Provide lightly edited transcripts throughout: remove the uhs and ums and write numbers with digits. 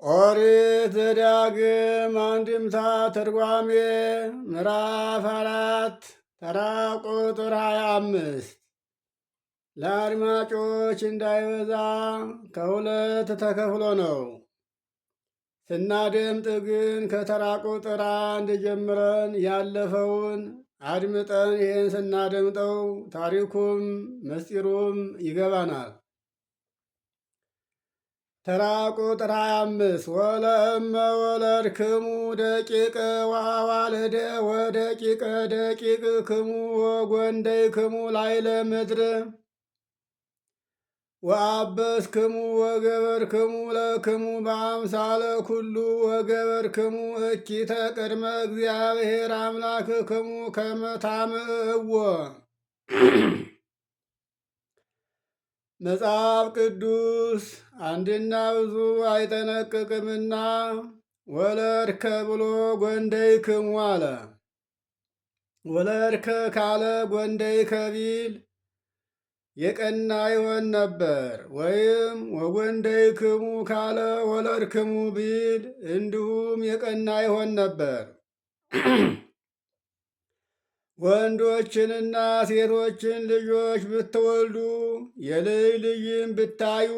ኦሪት ዘዳግም አንድምታ ትርጓሜ ምዕራፍ 4 ተራ ቁጥር 25 ለአድማጮች እንዳይበዛ ከሁለት ተከፍሎ ነው። ስናደምጥ ግን ከተራ ቁጥር 1 ጀምረን ያለፈውን አድምጠን ይህን ስናደምጠው ታሪኩም ምስጢሩም ይገባናል። ተራ ቁጥር 25 ወለእመ ወለድክሙ ደቂቀ ወአዋልደ ወደቂቀ ደቂቅክሙ ወጐንደይክሙ ላዕለ ምድር ወአበስክሙ ወገበርክሙ ለክሙ በአምሳለ ኩሉ ወገበርክሙ እኪተ ቅድመ እግዚአብሔር አምላክክሙ ከመ ታምዕዎ። መጽሐፍ ቅዱስ አንድና ብዙ አይጠነቅቅምና ወለድከ ብሎ ጐንደይክሙ አለ። ወለድከ ካለ ጐንደይከ ቢል የቀና ይሆን ነበር። ወይም ወጐንደይክሙ ካለ ወለድክሙ ቢል እንዲሁም የቀና ይሆን ነበር። ወንዶችንና ሴቶችን ልጆች ብትወልዱ የልጅ ልጅም ብታዩ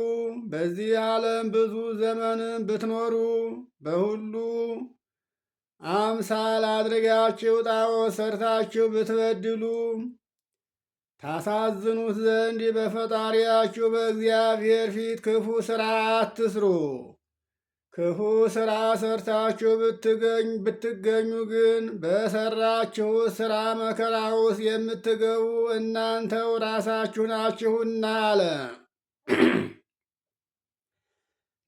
በዚህ ዓለም ብዙ ዘመንም ብትኖሩ በሁሉ አምሳል አድርጋችሁ ጣዖት ሰርታችሁ ብትበድሉ ታሳዝኑት ዘንድ በፈጣሪያችሁ በእግዚአብሔር ፊት ክፉ ሥራ አትስሩ። ክፉ ሥራ ሰርታችሁ ብትገኙ ግን በሠራችሁ ሥራ መከራ ውስጥ የምትገቡ እናንተው ራሳችሁ ናችሁና አለ።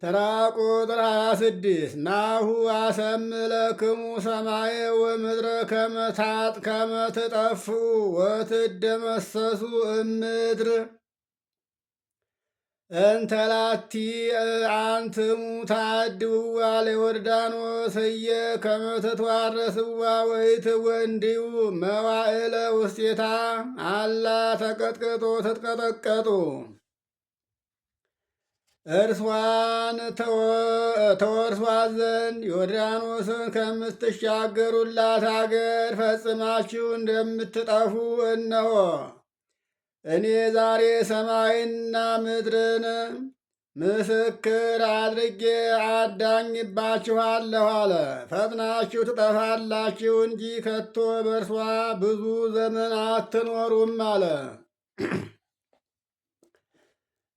ተራ ቁጥር 26 ናሁ አሰምለክሙ ሰማየ ወምድረ ከመ ትጠፍኡ ወትደመሰሱ እምድር እንተላቲ አንትሙ ታድውዋ ለዮርዳኖስ እየ ከመ ትትዋረስዋ ወይትወንድዩ መዋዕለ ውስቴታ አላ ተቀጥቅጦ ትትቀጠቀጡ። እርሷን ተወርሷት ዘንድ ዮርዳኖስን ከምትሻገሩላት አገር ፈጽማችሁ እንደምትጠፉ እነሆ እኔ ዛሬ ሰማይና ምድርን ምስክር አድርጌ አዳኝባችኋለሁ አለ። ፈጥናችሁ ትጠፋላችሁ እንጂ ከቶ በእርሷ ብዙ ዘመን አትኖሩም አለ።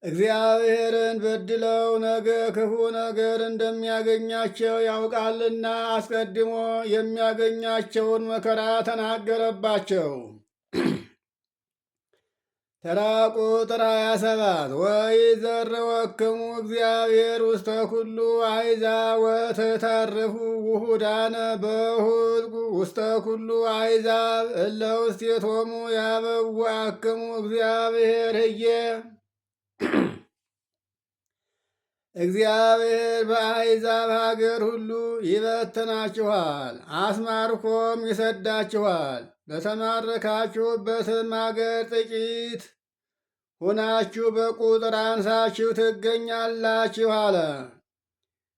እግዚአብሔርን በድለው ነገ ክፉ ነገር እንደሚያገኛቸው ያውቃልና አስቀድሞ የሚያገኛቸውን መከራ ተናገረባቸው። ተራ ቁጥር 27 ወይዘርወክሙ እግዚአብሔር ውስተ ኩሉ አሕዛብ ወትተርፉ ውሁዳነ በሁልቁ ውስተ ኩሉ አሕዛብ እለ ውስቴቶሙ ያበውአክሙ እግዚአብሔር ህየ። እግዚአብሔር በአሕዛብ ሀገር ሁሉ ይበትናችኋል፣ አስማርኮም ይሰዳችኋል። በተማረካችሁበትም አገር ጥቂት ሁናችሁ በቁጥር አንሳችሁ ትገኛላችሁ አለ።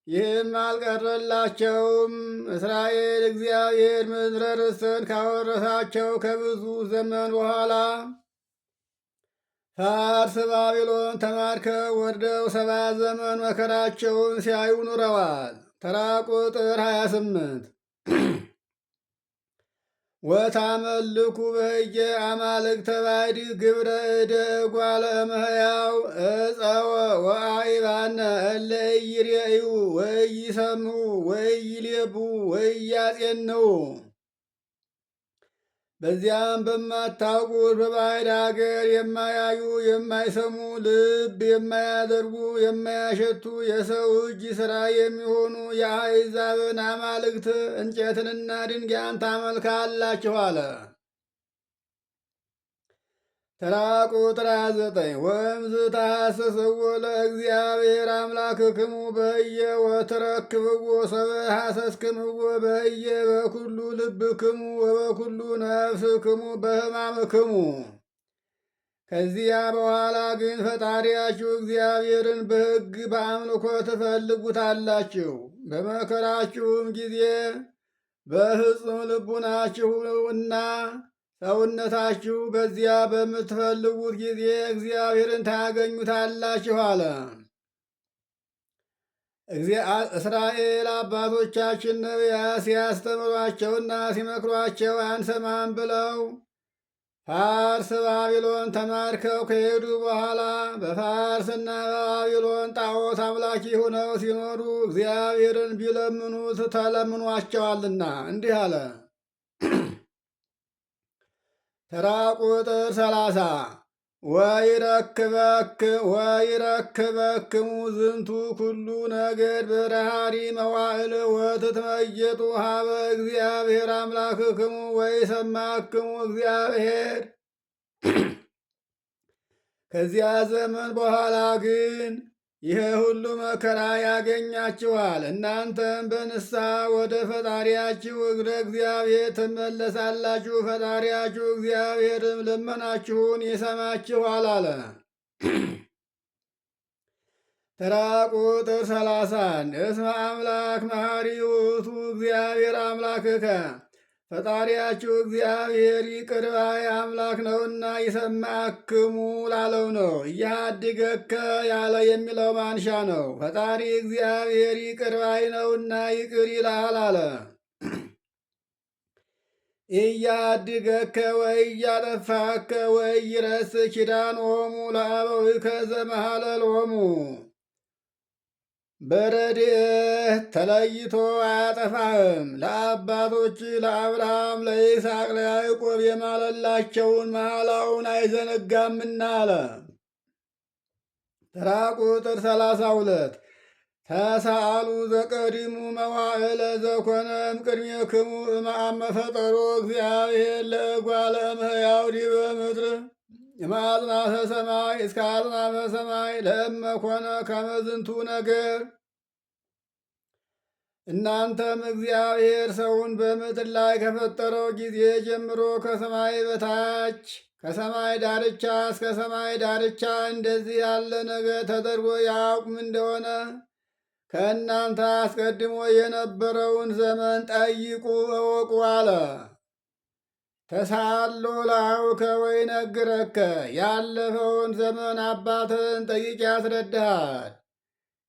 ይህም አልቀረላቸውም። እስራኤል እግዚአብሔር ምድረ ርስትን ካወረሳቸው ከብዙ ዘመን በኋላ ፋርስ ባቢሎን ተማርከው ወርደው 7 ዘመን መከራቸውን ሲያዩ ኑረዋል። ተራ ቁጥር 28 ወታመልኩ በህየ አማልክተ ባዕድ ግብረ እደ እጓለ እመሕያው እፀወ ወአይባነ እለ ኢይሬእዩ ወኢይሰምዑ ወኢይሌቡ ወኢያጼንዑ። በዚያም በማታውቁት በባዕድ አገር የማያዩ የማይሰሙ ልብ የማያደርጉ የማያሸቱ የሰው እጅ ሥራ የሚሆኑ የአሕዛብን አማልክት እንጨትንና ድንጋይን ታመልካላችሁ አለ። ተራ ቁጥር 29 ወእምዝ ተሐሰስዎ ለእግዚአብሔር አምላክክሙ በህየ ወትረክብዎ ሰበ ሐሰስክምዎ በህየ በኩሉ ልብክሙ ወበኩሉ ነፍስክሙ በሕማምክሙ። ከዚያ በኋላ ግን ፈጣሪያችሁ እግዚአብሔርን በሕግ በአምልኮ ትፈልጉታላችሁ። በመከራችሁም ጊዜ በፍጹም ልቡናችሁና ሰውነታችሁ በዚያ በምትፈልጉት ጊዜ እግዚአብሔርን ታገኙታላችሁ አለ። እስራኤል አባቶቻችን ነቢያት ሲያስተምሯቸውና ሲመክሯቸው አንሰማም ብለው ፋርስ ባቢሎን ተማርከው ከሄዱ በኋላ በፋርስና በባቢሎን ጣዖት አምላኪ ሆነው ሲኖሩ እግዚአብሔርን ቢለምኑት ተለምኗቸዋልና እንዲህ አለ። ተራ ቁጥር 30 ወይረክበክሙ ዝንቱ ኩሉ ነገድ በረሃሪ መዋዕል ወትትመየጡ ሀበ እግዚአብሔር አምላክክሙ ወይሰማክሙ እግዚአብሔር። ከዚያ ዘመን በኋላ ግን ይህ ሁሉ መከራ ያገኛችኋል። እናንተም በንስሐ ወደ ፈጣሪያችሁ እግረ እግዚአብሔር ትመለሳላችሁ። ፈጣሪያችሁ እግዚአብሔርም ልመናችሁን ይሰማችኋል አለ። ተራ ቁጥር 30 እስመ አምላክ መሐሪ ውእቱ እግዚአብሔር አምላክከ ፈጣሪያችሁ እግዚአብሔር ይቅር ባይ አምላክ ነውና ይሰማክሙ ላለው ነው። እያድገከ ያለ የሚለው ማንሻ ነው። ፈጣሪ እግዚአብሔር ይቅር ባይ ነውና ይቅር ይልሃል አለ። እያድገከ ወይ እያጠፋከ ወይ ይረስ ኪዳኖሙ ለአበዊከ ዘመሃለሎሙ በረድኤት ተለይቶ አያጠፋህም። ለአባቶች ለአብርሃም ለይስሐቅ ለያዕቆብ የማለላቸውን መሐላውን አይዘነጋምና አለ። ተራ ቁጥር 32 ተሳአሉ ዘቀዲሙ መዋዕለ ዘኮነም ቅድሜክሙ እምአመ ፈጠሮ እግዚአብሔር ለእጓለ እምሕያው ዲበ ምድር የማጽናፈ ሰማይ እስከ አጽናፈ ሰማይ ለእመ ኮነ ከመ ዝንቱ ነገር። እናንተም እግዚአብሔር ሰውን በምድር ላይ ከፈጠረው ጊዜ ጀምሮ ከሰማይ በታች ከሰማይ ዳርቻ እስከ ሰማይ ዳርቻ እንደዚህ ያለ ነገር ተደርጎ ያውቅም እንደሆነ ከእናንተ አስቀድሞ የነበረውን ዘመን ጠይቁ እወቁ አለ። ተሳሎ ላውከ ወይነግረከ ያለፈውን ዘመን አባትህን ጠይቅ ያስረድሃል፣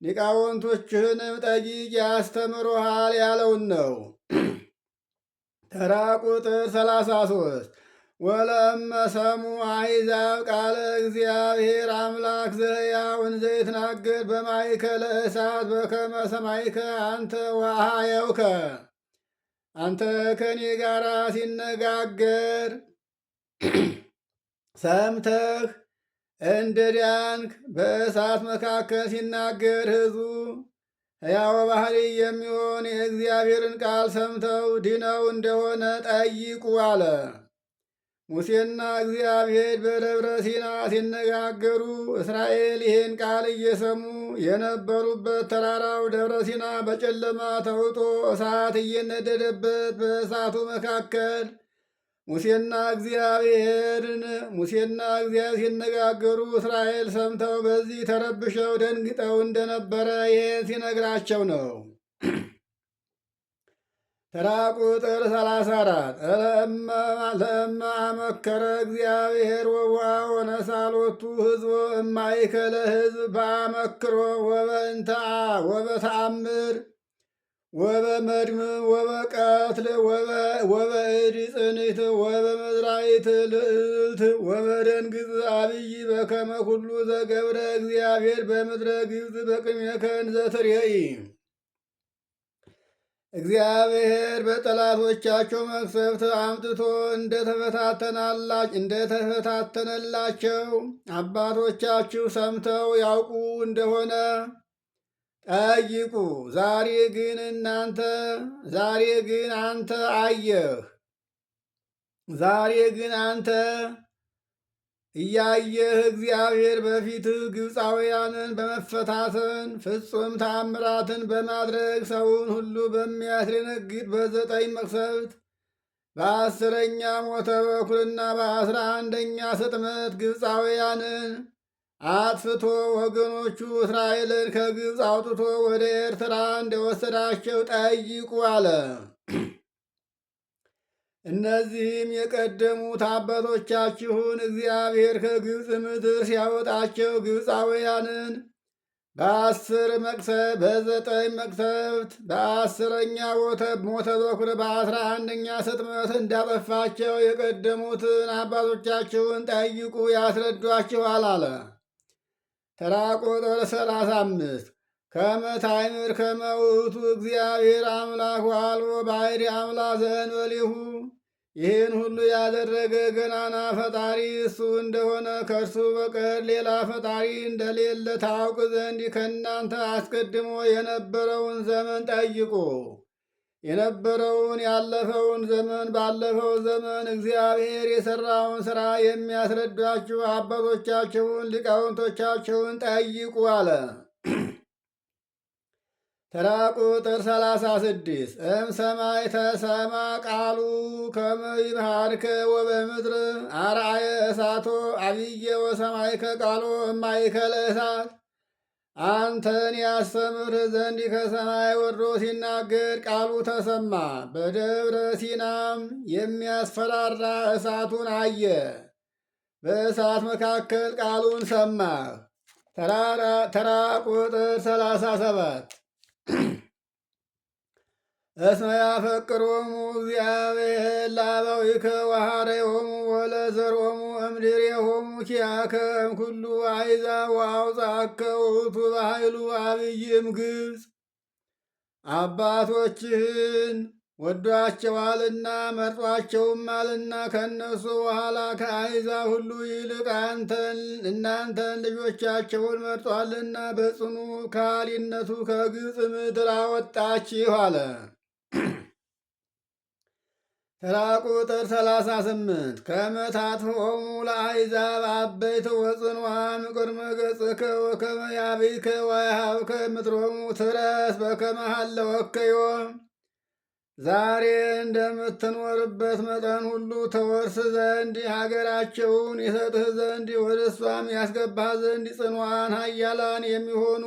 ሊቃውንቶችህንም ጠይቅ ያስተምሮሃል ያለውን ነው። ተራ ቁጥር 33 ወለእመ ሰሙ አሕዛብ ቃለ እግዚአብሔር አምላክ ዘሕያው እንዘ ይትናገር በማእከለ እሳት በከመ ሰማዕከ አንተ ወአኀየውከ አንተ ከኔ ጋር ሲነጋገር ሰምተህ እንደ ዳንክ በእሳት መካከል ሲናገር ሕዝቡ ሕያው ባሕሪ የሚሆን የእግዚአብሔርን ቃል ሰምተው ድነው እንደሆነ ጠይቁ አለ። ሙሴና እግዚአብሔር በደብረ ሲና ሲነጋገሩ እስራኤል ይህን ቃል እየሰሙ የነበሩበት ተራራው ደብረ ሲና በጨለማ ተውጦ እሳት እየነደደበት በእሳቱ መካከል ሙሴና እግዚአብሔር ሲነጋገሩ እስራኤል ሰምተው በዚህ ተረብሸው ደንግጠው እንደነበረ ይህን ሲነግራቸው ነው። ተራ ቁጥር 34 ለእመ አመከረ እግዚአብሔር ወውአ ወነሳሎቱ ሕዝቦ እማእከለ ሕዝብ በአመክሮ ወበእንተአ ወበተአምር ወበመድም ወበቀትል ወበእድ ጽንዕት ወበመዝራዕት ልዕልት ወበደንግዝ አብይ በከመ ኩሉ ዘገብረ እግዚአብሔር በምድረ ግብፅ በቅድሜከ እንዘ ትሬኢ። እግዚአብሔር በጠላቶቻቸው መቅሰፍት አምጥቶ እንደተፈታተነላቸው አባቶቻችሁ ሰምተው ያውቁ እንደሆነ ጠይቁ። ዛሬ ግን አንተ አየህ። ዛሬ ግን አንተ እያየህ እግዚአብሔር በፊትህ ግብፃውያንን በመፈታተን ፍጹም ተአምራትን በማድረግ ሰውን ሁሉ በሚያስደነግጥ በ9 መቅሰፍት በ10ኛ ሞተ በኩርና በ11ኛ ስጥመት ግብፃውያንን አጥፍቶ ወገኖቹ እስራኤልን ከግብፅ አውጥቶ ወደ ኤርትራ እንደወሰዳቸው ጠይቁ አለ። እነዚህም የቀደሙት አባቶቻችሁን እግዚአብሔር ከግብፅ ምድር ሲያወጣቸው ግብፃውያንን በ9 መቅሰፍት በ10ኛ ሞተ በኩር በ11ኛ ስጥመት እንዳጠፋቸው የቀደሙትን አባቶቻችሁን ጠይቁ ያስረዷችኋል አለ። ተራ ቁጥር 35 ከመታይምር ከመውቱ እግዚአብሔር አምላክ ዋልቦ ባሕሪ አምላክ ዘእንበሌሁ ይህን ሁሉ ያደረገ ገናና ፈጣሪ እሱ እንደሆነ ከእርሱ በቀር ሌላ ፈጣሪ እንደሌለ ታውቅ ዘንድ ከእናንተ አስቀድሞ የነበረውን ዘመን ጠይቁ። የነበረውን ያለፈውን ዘመን ባለፈው ዘመን እግዚአብሔር የሠራውን ሥራ የሚያስረዷችሁ አባቶቻችሁን ሊቃውንቶቻችሁን ጠይቁ አለ። ተራ ቁጥር 36 ሰማይ ተሰማ ቃሉ ከመ ይምሃርከ ወበምድር አርአየ እሳቶ አብየ ወሰማይከ ቃሎ እማእከለ እሳት። አንተን ያስተምርህ ዘንድ ከሰማይ ወርዶ ሲናገር ቃሉ ተሰማ። በደብረ ሲናም የሚያስፈራራ እሳቱን አየ። በእሳት መካከል ቃሉን ሰማህ። ተራ ቁጥር 37 እስመ ያፈቅሮሙ እግዚአብሔር ለአበዊከ ወሐረዮሙ ወለዘሮሙ እምድሬሆሙ ኪያከ እምኩሉ አሕዛብ ወአውፅአከ ውእቱ በኃይሉ አብይም ግብፅ። አባቶችህን ወዷቸዋልና መርጧቸውማልና ከእነሱ በኋላ ከአሕዛብ ሁሉ ይልቅ እናንተን ልጆቻቸውን መርጧልና በጽኑ ከሃሊነቱ ከግብፅ ምድር አወጣችሁ አለ። ተራ ቁጥር 38 ከመ ታጥፍኦሙ ለአሕዛብ አበይት ወጽኑዓን ቅድመ ገጽከ ወከመ ያብይከ ወያሃብከ ምድሮሙ ትረስ በከመ ሀለወከዮ። ዛሬ እንደምትኖርበት መጠን ሁሉ ተወርስ ዘንድ ሀገራቸውን ይሰጥህ ዘንድ ወደ እሷም ያስገባህ ዘንድ ጽኑዓን ኃያላን የሚሆኑ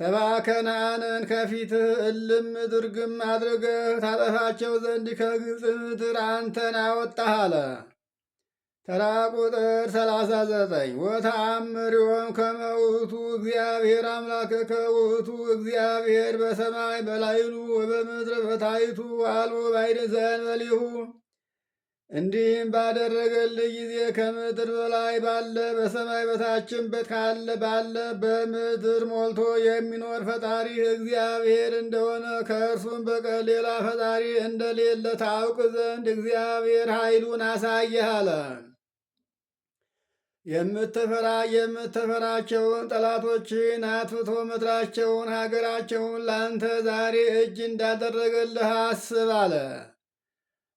70 ከነዓንን ከፊትህ እልም ድርግም አድርገህ ታጠፋቸው ዘንድ ከግብፅ ምድር አንተን አወጣህ አለ። ተራ ቁጥር 39 ወተአምሪዮም ከመ ውእቱ እግዚአብሔር አምላክከ ውእቱ እግዚአብሔር በሰማይ በላይሉ ወበምድር በታይቱ አልቦ ባሕር ዘእንበሌሁ። እንዲህም ባደረገልህ ጊዜ ከምድር በላይ ባለ በሰማይ በታችም ካለ ባለ በምድር ሞልቶ የሚኖር ፈጣሪ እግዚአብሔር እንደሆነ ከእርሱም በቀር ሌላ ፈጣሪ እንደሌለ ታውቅ ዘንድ እግዚአብሔር ኃይሉን አሳየህ አለ። የምትፈራቸውን ጠላቶችን አጥፍቶ ምድራቸውን ሀገራቸውን ላንተ ዛሬ እጅ እንዳደረገልህ አስብ አለ።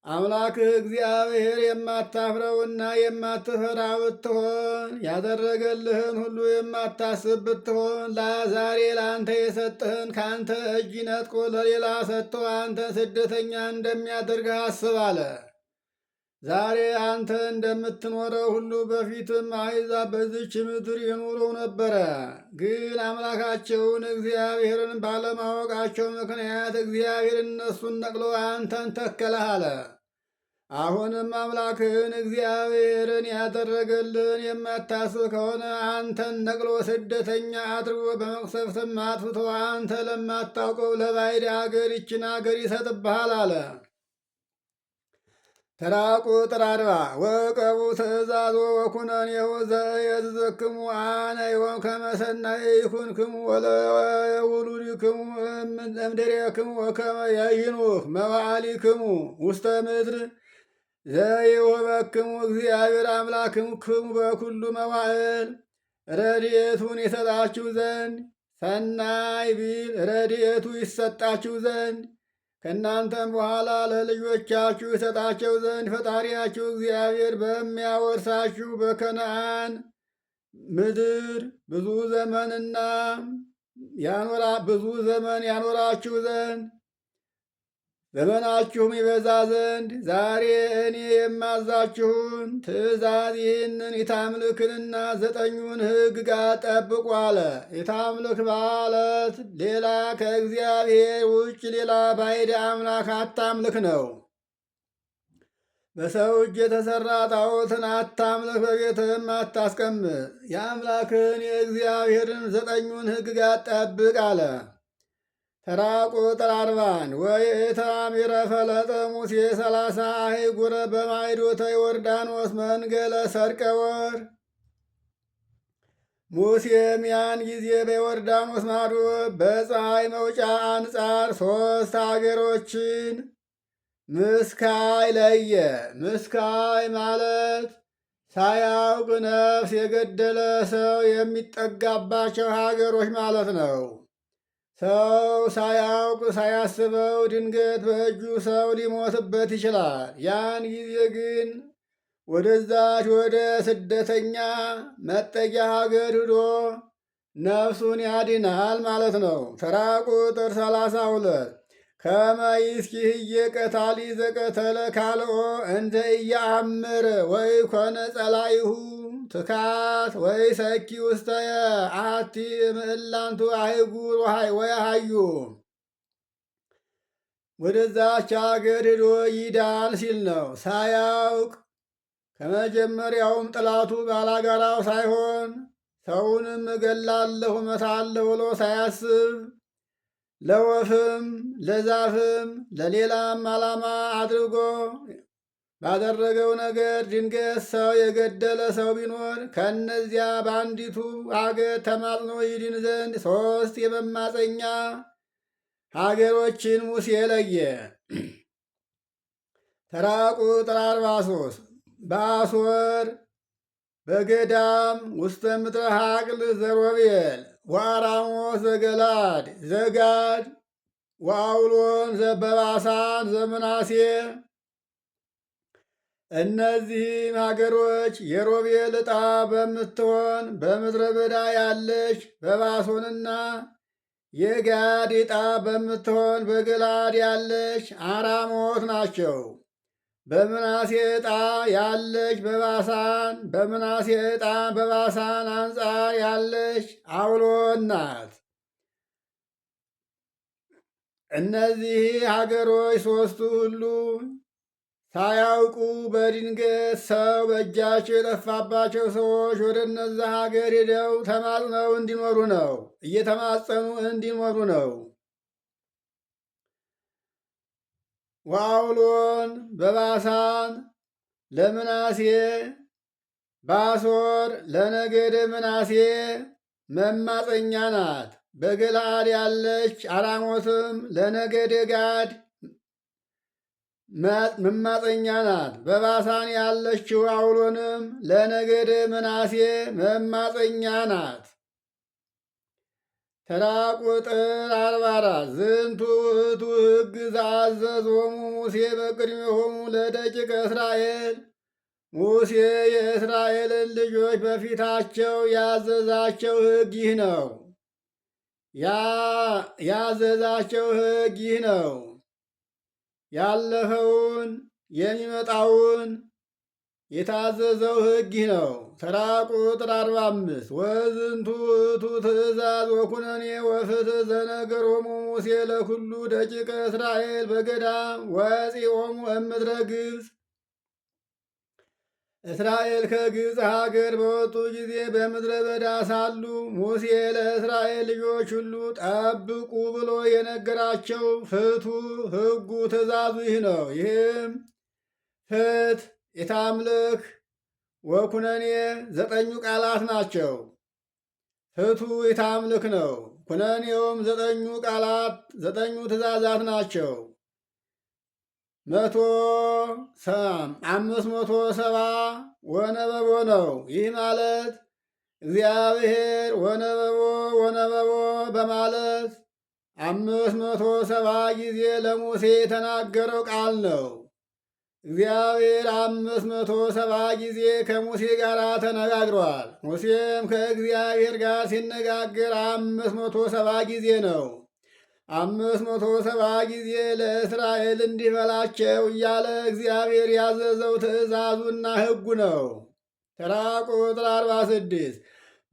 አምላክህ እግዚአብሔር የማታፍረውና የማትፈራ ብትሆን ያደረገልህን ሁሉ የማታስብ ብትሆን ዛሬ ለአንተ የሰጥህን ከአንተ እጅ ነጥቆ ለሌላ ሰጥቶ አንተ ስደተኛ እንደሚያደርግህ አስብ አለ። ዛሬ አንተ እንደምትኖረው ሁሉ በፊትም አሕዛብ በዚች ምድር ይኖሩ ነበረ። ግን አምላካቸውን እግዚአብሔርን ባለማወቃቸው ምክንያት እግዚአብሔር እነሱን ነቅሎ አንተን ተከለህ አለ። አሁንም አምላክህን እግዚአብሔርን ያደረገልህን የማታስብ ከሆነ አንተን ነቅሎ ስደተኛ አድርጎ በመቅሰፍትም አጥፍቶ አንተ ለማታውቀው ለባዕድ አገር ይችን አገር ይሰጥብሃል አለ። ተራ ቁጥር 40 ወቀቡ ትእዛዞ ወኩነኔሁ ዘየዝክሙ አነ ዮም ከመ ሰናይ ይኩንክሙ ወለውሉድክሙ እምድሬክሙ ወከመ ይኑህ መዋዕሊክሙ ውስተ ምድር ዘይሁበክሙ እግዚአብሔር አምላክክሙ በኩሉ መዋዕል። ረድኤቱን ይሰጣችሁ ዘንድ ሰናይ ቢል ረድኤቱ ይሰጣችሁ ዘንድ ከእናንተም በኋላ ለልጆቻችሁ ይሰጣቸው ዘንድ ፈጣሪያችሁ እግዚአብሔር በሚያወርሳችሁ በከነዓን ምድር ብዙ ዘመን ያኖራችሁ ዘንድ ዘመናችሁም ይበዛ ዘንድ ዛሬ እኔ የማዛችሁን ትእዛዝ ይህንን የታምልክንና 9ኙን ሕግጋት ጠብቁ አለ። የታምልክ ማለት ሌላ ከእግዚአብሔር ውጭ ሌላ ባዕድ አምላክ አታምልክ ነው። በሰው እጅ የተሠራ ጣዖትን አታምልክ፣ በቤትህም አታስቀምጥ። የአምላክን የእግዚአብሔርን 9ኙን ሕግጋት ጠብቅ አለ። ተራ ቁጥር 40 ወይእታምረ ፈለጠ ሙሴ 30 አህጉረ በማይዶተ ዮርዳኖስ መንገለ ሰርቀ ወር። ሙሴም ያን ጊዜ በዮርዳኖስ ማዶ በፀሐይ መውጫ አንጻር 3 አገሮችን ምስካይ ለየ። ምስካይ ማለት ሳያውቅ ነፍስ የገደለ ሰው የሚጠጋባቸው ሀገሮች ማለት ነው። ሰው ሳያውቅ ሳያስበው ድንገት በእጁ ሰው ሊሞትበት ይችላል። ያን ጊዜ ግን ወደዛች ወደ ስደተኛ መጠጊያ ሀገር ሂዶ ነፍሱን ያድናል ማለት ነው። ተራ ቁጥር 32 ከመይስኪህየ ቀታሊ ዘቀተለ ካልኦ እንተ ኢየአምር ወይ ኮነ ጸላይሁ ትካት ወይ ሰኪ ውስተየ አቲ ምዕላንቱ አህጉር ወያሃዩ። ወደዛች አገር ሄዶ ይዳን ሲል ነው። ሳያውቅ ከመጀመሪያውም ጥላቱ ባላጋራው ሳይሆን ሰውንም እገላለሁ እመታለሁ ብሎ ሳያስብ ለወፍም ለዛፍም ለሌላም ዓላማ አድርጎ ባደረገው ነገር ድንገት ሰው የገደለ ሰው ቢኖር ከእነዚያ በአንዲቱ አገር ተማጽኖ ይድን ዘንድ 3 የመማፀኛ ሀገሮችን ሙሴ ለየ። ተራ ቁጥር 43 በአሶር በገዳም ውስተ ምድረ ሀቅል ዘሮቤል ወአራሞስ ዘገላድ ዘጋድ ወአውሎን በባሳን ዘምናሴ። እነዚህም ሀገሮች የሮቤል ዕጣ በምትሆን በምድረ በዳ ያለች በባሶንና የጋድ ዕጣ በምትሆን በገላድ ያለች አራሞት ናቸው። በምናሴ ዕጣ ያለች በባሳን በምናሴ ዕጣ በባሳን አንጻር ያለች አውሎን ናት። እነዚህ ሀገሮች 3ቱ ሁሉ ሳያውቁ በድንገት ሰው በእጃቸው የጠፋባቸው ሰዎች ወደ እነዛ ሀገር ሄደው ተማጽነው እንዲኖሩ ነው። እየተማጸኑ እንዲኖሩ ነው። ወአውሎን በባሳን ለምናሴ ባሶር ለነገደ ምናሴ መማፀኛ ናት። በገለአድ ያለች አራሞትም ለነገደ ጋድ መማፀኛ ናት። በባሳን ያለችው አውሎንም ለነገደ ምናሴ መማፀኛ ናት። ተራ ቁጥር 44 ዝንቱ ውእቱ ሕግ ዘአዘዞሙ ሙሴ በቅድሜሆሙ ለደቂቀ እስራኤል። ሙሴ የእስራኤልን ልጆች በፊታቸው ያዘዛቸው ሕግ ይህ ነው። ያዘዛቸው ሕግ ይህ ነው። ያለፈውን የሚመጣውን የታዘዘው ሕግ ይህ ነው። ተራ ቁጥር 45 ወዝንቱ ውእቱ ትእዛዝ ወኩነኔ ወፍትሕ ዘነገሮሙ ሙሴ ለኩሉ ደቂቀ እስራኤል በገዳም ወፂኦሙ እምድረ ግብፅ። እስራኤል ከግብፅ ሀገር በወጡ ጊዜ በምድረ በዳ ሳሉ ሙሴ ለእስራኤል ልጆች ሁሉ ጠብቁ ብሎ የነገራቸው ፍትሑ ሕጉ ትእዛዙ ይህ ነው። ይህም ፍትሕ የታምልክ ወኩነኔ 9ኙ ቃላት ናቸው። ፍትሑ የታምልክ ነው። ኩነኔውም 9ኙ ቃላት 9ኙ ትእዛዛት ናቸው። 570 ወነበቦ ነው። ይህ ማለት እግዚአብሔር ወነበቦ በማለት 570 ጊዜ ለሙሴ የተናገረው ቃል ነው። እግዚአብሔር 570 ጊዜ ከሙሴ ጋር ተነጋግሯል። ሙሴም ከእግዚአብሔር ጋር ሲነጋገር 570 ጊዜ ነው። 570 ጊዜ ለእስራኤል እንዲህ በላቸው እያለ እግዚአብሔር ያዘዘው ትእዛዙና ሕጉ ነው። ተራ ቁጥር 46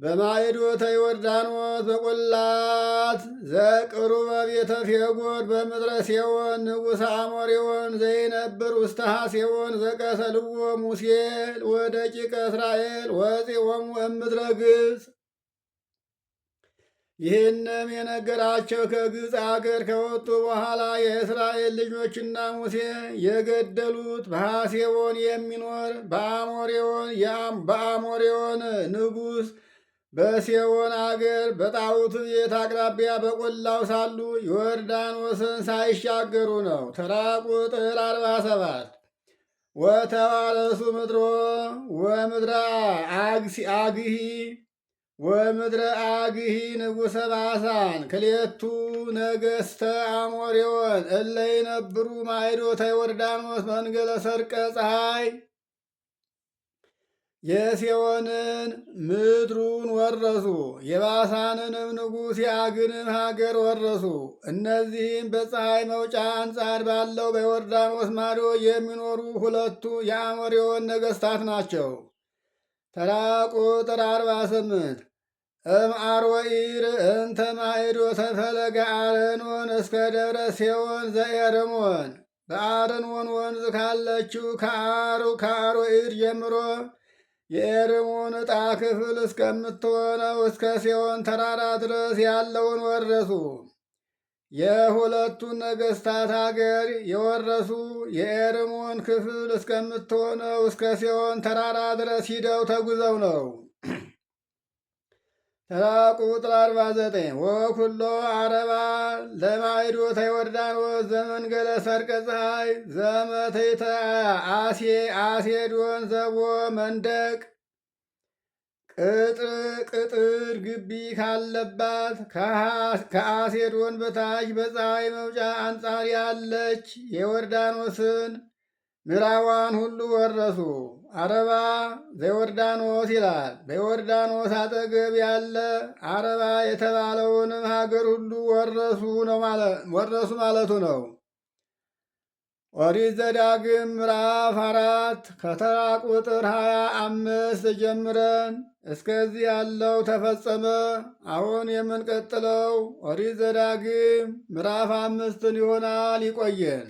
በማዕዶተ ዮርዳኖስ በቈላት ዘቅሩበ ቤተ ፌጎር በምድረ ሴዎን ንጉሠ አሞሬዎን ዘይነብር ውስተ ሐሴዎን ዘቀተልዎ ሙሴ ወደቂቀ እስራኤል ወፂኦሙ እምድረ ግብፅ። ይህንም የነገራቸው ከግብፅ አገር ከወጡ በኋላ የእስራኤል ልጆችና ሙሴ የገደሉት በሐሴቦን የሚኖር በአሞሬዎን ንጉሥ በሴዎን አገር በጣዖት ቤት አቅራቢያ በቈላው ሳሉ ዮርዳኖስን ሳይሻገሩ ነው። ተራ ቁጥር 47 ወተዋረሱ ምድሮ ወምድረ አግሂ ወምድረ አግሂ ንጉሠ ባሳን ክልኤቱ ነገሥተ አሞሬዎን እለ ይነብሩ ማዕዶተ ዮርዳኖስ መንገለ ሰርቀ ፀሐይ። የሴዎንን ምድሩን ወረሱ፣ የባሳንንም ንጉሥ የዐግንም ሀገር ወረሱ። እነዚህም በፀሐይ መውጫ አንጻር ባለው በዮርዳኖስ ማዶ የሚኖሩ ሁለቱ የአሞሬዎን ነገሥታት ናቸው። ተራ ቁጥር 48 እምአርወኢር እንተ ማዕዶተ ፈለገ አርኖን እስከ ደብረ ሴዎን ዘኤርሞን በአርኖን ወንዝ ካለችው ከአርወኢር ጀምሮ የኤርሞን ዕጣ ክፍል እስከምትሆነው እስከ ሴዎን ተራራ ድረስ ያለውን ወረሱ። የሁለቱን ነገሥታት አገር የወረሱ የኤርሞን ክፍል እስከምትሆነው እስከ ሴዎን ተራራ ድረስ ሂደው ተጉዘው ነው። ተራ ቁጥር 49 ወኩሎ አረባ ለማዕዶተ ዮርዳኖስ ዘመንገለ ሰርቀ ፀሐይ ዘመተይተ አሴዶን ዘቦ መንደቅ ቅጥር ግቢ ካለባት ከአሴዶን በታች በፀሐይ መውጫ አንጻር ያለች የዮርዳኖስን ምዕራቧን ሁሉ ወረሱ። አረባ ዘዮርዳኖስ ይላል። በዮርዳኖስ አጠገብ ያለ አረባ የተባለውንም ሀገር ሁሉ ወረሱ ማለቱ ነው። ኦሪት ዘዳግም ምዕራፍ 4 ከተራ ቁጥር 25 ጀምረን እስከዚህ ያለው ተፈጸመ። አሁን የምንቀጥለው ኦሪት ዘዳግም ምዕራፍ 5 ይሆናል። ይቆየን።